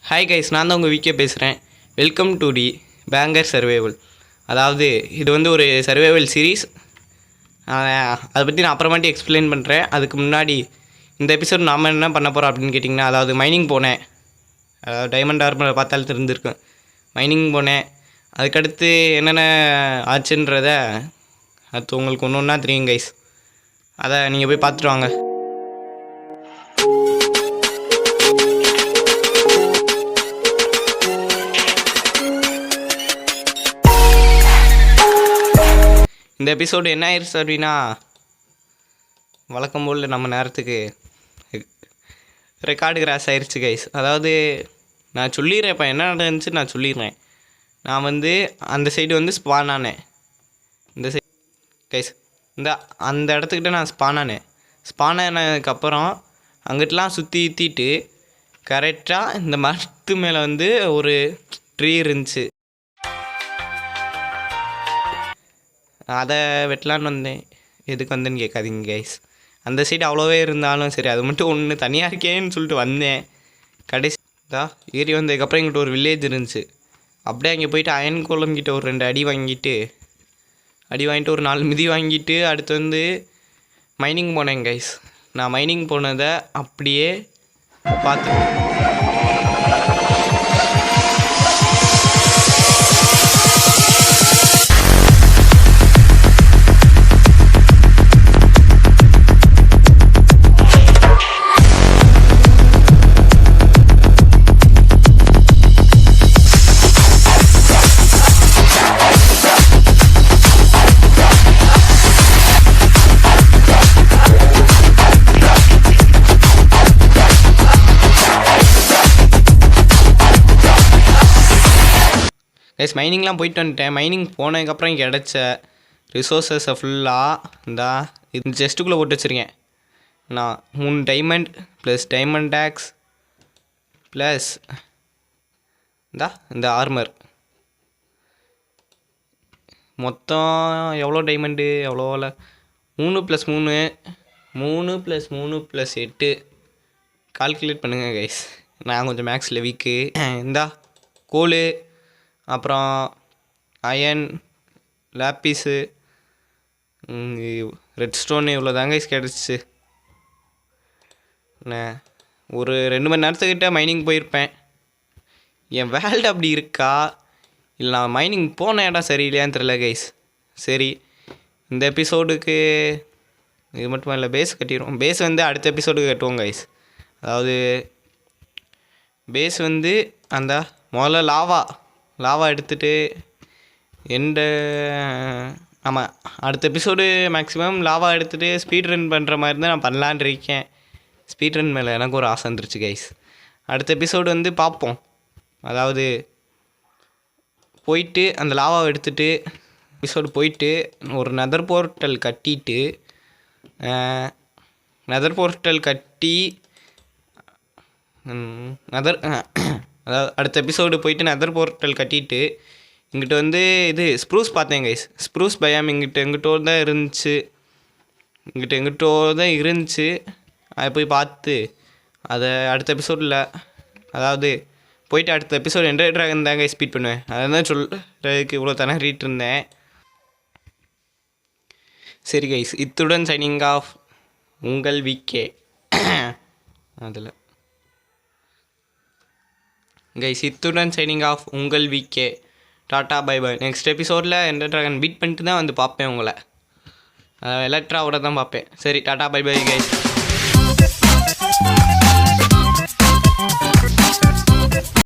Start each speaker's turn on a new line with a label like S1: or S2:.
S1: Hi guys, நான் தான் உங்கள் விகே பேசுகிறேன். Welcome to the banker survival. அதாவது இது வந்து ஒரு சர்வைவல் சீரீஸ். அதை பற்றி நான் அப்புறமாட்டி எக்ஸ்பிளைன் பண்ணுறேன். அதுக்கு முன்னாடி இந்த எபிசோட் நாம் என்ன பண்ண போகிறோம் அப்படின்னு கேட்டிங்கன்னா, அதாவது மைனிங் போனேன். அதாவது டைமண்ட் ஆர்மரை பார்த்தாலும் தெரிஞ்சிருக்கேன். மைனிங் போனேன். அதுக்கடுத்து என்னென்ன ஆச்சுன்றத அது உங்களுக்கு ஒன்று ஒன்றா தெரியும் கைஸ். அதை நீங்கள் போய் பார்த்துட்டு வாங்க. இந்த எபிசோடு என்ன ஆயிடுச்சு அப்படின்னா, வழக்கம் போல் நம்ம நேரத்துக்கு ரெக்கார்டு கிராஸ் ஆயிடுச்சு கைஸ். அதாவது நான் சொல்லிடுறேன், இப்போ என்ன நடந்துச்சு நான் சொல்லிடுறேன். நான் வந்து அந்த சைடு வந்து ஸ்பான் ஆனேன். இந்த சைடு கைஸ், அந்த இடத்துக்கிட்ட நான் ஸ்பான் ஆனதுக்கப்புறம் அங்கிட்டலாம் சுற்றிட்டு கரெக்டாக இந்த மரத்து மேலே வந்து ஒரு ட்ரீ இருந்துச்சு. அதை வெட்டலான்னு வந்தேன். எதுக்கு வந்தேன்னு கேட்காதீங்க கைஸ். அந்த சைடு அவ்வளோவே இருந்தாலும் சரி, அது மட்டும் ஒன்று தனியாக இருக்கேன்னு சொல்லிட்டு வந்தேன். கடைசி ஏறி வந்ததுக்கப்புறம் எங்கிட்ட ஒரு வில்லேஜ் இருந்துச்சு. அப்படியே அங்கே போயிட்டு அயன் கோலம் கிட்ட ஒரு 2 அடி வாங்கிட்டு ஒரு 4 மிதி வாங்கிட்டு அடுத்து வந்து மைனிங் போனேன் கைஸ். நான் மைனிங் போனதை அப்படியே பார்த்தேன். கைஸ், மைனிங்லாம் போயிட்டு வந்துட்டேன். மைனிங் போனதுக்கப்புறம் கிடச்ச ரிசோர்ஸஸை ஃபுல்லாக இது செஸ்ட்டுக்குள்ளே போட்டு வச்சுருக்கேன். நான் 3 diamond plus diamond axe plus இந்த ஆர்மர். மொத்தம் எவ்வளோ டைமண்டு எவ்வளோவில் 3 + 3 3 + 3 + 8 கால்குலேட் பண்ணுங்கள் கைஸ். நான் கொஞ்சம் மேக்ஸில் வீக்கு. கோல், அப்புறம் அயன், லேப்பீஸு, ரெட் ஸ்டோனு இவ்வளோ தாங்க கிடச்சிச்சு. நான் ஒரு 2 மணி நேரத்துக்கிட்ட மைனிங் போயிருப்பேன். என் வேல்டு அப்படி இருக்கா இல்லை நான் மைனிங் போன இடம் சரியில்லையான்னு தெரில கைஸ். சரி, இந்த எபிசோடுக்கு இது மட்டும் இல்லை, பேஸ் கட்டிடுவோம். பேஸ் வந்து அடுத்த எபிசோடுக்கு கட்டுவோம் கைஸ். அதாவது பேஸ் வந்து முதல்ல லாவா எடுத்துகிட்டு ஆமாம், அடுத்த எபிசோடு மேக்ஸிமம் லாவா எடுத்துகிட்டு ஸ்பீட் ரன் பண்ணுற மாதிரி தான் நான் பண்ணலான் இருக்கேன். ஸ்பீட் ரன் மேலே எனக்கு ஒரு ஆசை வந்துருச்சு கைஸ். அடுத்த எபிசோடு வந்து பார்ப்போம். அதாவது போயிட்டு அந்த லாவாவை எடுத்துகிட்டு எபிசோடு போயிட்டு ஒரு நெதர் போர்ட்டல் கட்டி அதாவது அடுத்த எபிசோடு போயிட்டு நெதர் போர்ட்டல் கட்டிட்டு இங்கிட்ட வந்து இது ஸ்ப்ரூஸ் பார்த்தேன் கைஸ். ஸ்ப்ரூஸ் பயம் எங்கிட்டோ தான் இருந்துச்சு. அதை போய் பார்த்து அதை அடுத்த எபிசோடில், அதாவது போயிட்டு அடுத்த எபிசோடு எண்டர் ட்ராகன் தாங்க ஸ்பீட் பண்ணுவேன். அதை தான் சொல்கிறதுக்கு இவ்வளோ திணறிட்டு இருந்தேன். சரி கைஸ், இத்துடன் சைனிங் ஆஃப் உங்கள் விகே. அதில் கைஸ், இத்துடன் சைனிங் ஆஃப் உங்கள் விகே. டாட்டா பை பை. நெக்ஸ்ட் எபிசோடில் எண்டர் ட்ராகன் பீட் பண்ணிட்டு தான் வந்து பார்ப்பேன். உங்களை எலக்ட்ராவோட தான் பார்ப்பேன். சரி, டாட்டா பை பை கைஸ்.